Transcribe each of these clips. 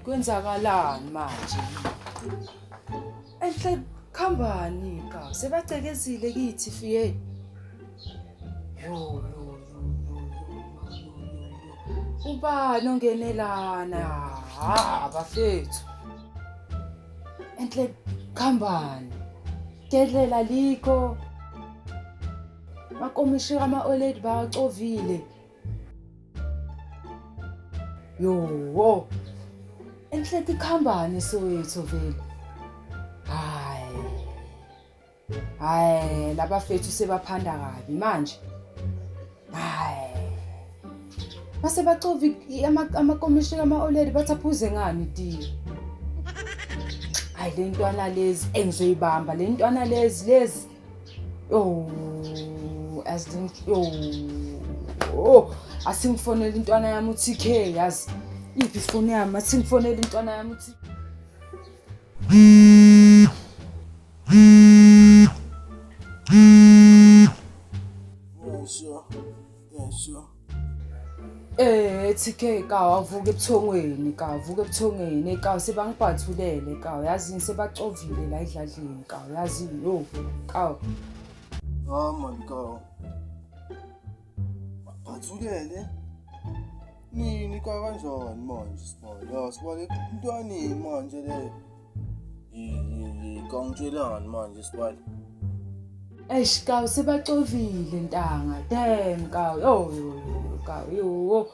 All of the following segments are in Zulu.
Kwenzakalani manje? Enhle khambani ka sebacekezile kithi fiye. Yo. Ubani ongenelana? Bafethu. Enhle khambani. Gedlela likho. Makomishi ama-OLED bacovile. Yo. Enhle ikhambani Soweto vele. Hayi labafethu sebaphanda kabi manje. Mase bacova amakomishi ama-OLED bathaphuze ngani tiye. Hayi le ntwana lezi engizoyibamba le ntwana lezi. Asingifonela intwana yami uTK yazi. Iphi ifoni yami asingifonela intwana yami uTK. Sure. TK ka avuke ebuthongweni ka sebangiphathulele ka yazi sebacovile la edladleni ka yazi yo ka. Man ka. Bathulele. Nini ka kanjani manje sibona? Yasibona intwani manje le. Kangitshelani manje sibona? Ka sebacovile ntanga. Damn ka. Yo.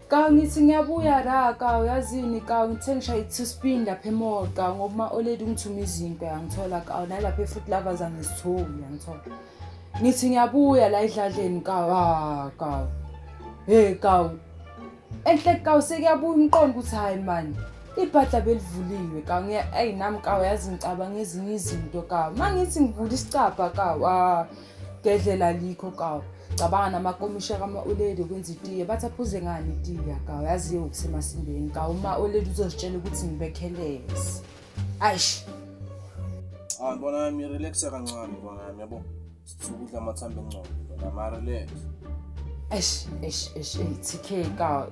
Ka ngithi ngiyabuya la ka yazini ka ngithengisha i2 spin lapha emall ka ngoba already ngithuma izinto yangithola ka nalapha eFoot Lovers angizitholi yangithola. Ngithi ngiyabuya la edladleni ka ka. Ka. Enhle ka sekuyabuya umqondo ukuthi hayi man. Ibhadla belivuliwe ka nami ka yazi ngicabanga ezinye izinto ka. Mangithi ngivula isicapha ka gedlela likho ka. Cabanga namakomishi ama-OLED ukwenza itiye bathaphuze ngani itiye ka yazi ukusemasimeni ka uma-OLED uzozitshela ukuthi ngibekhelezi. Aish. Ngibona yami relax kancane ngibona yami yabo. Sithukudla amathambo engcondo ngibona ama relax. TK ka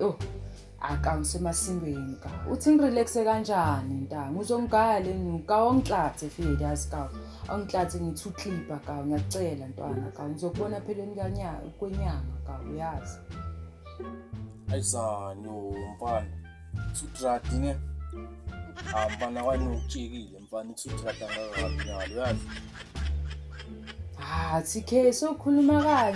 akangisemasimeni ka. Uthi ngirelaxe kanjani ntanga uzongigaya lenyuka ongixathe fedi yazi ka. Angixathe ngithi uclipa ka ngiyacela ntwana ka ngizokubona pheleni kwenyanga ka uyazi. Ayisani mfana. Sutrati ne. Mfana wani ukutshekile mfana sutrati angakabi nyalo yazi. TK sokhuluma kahle.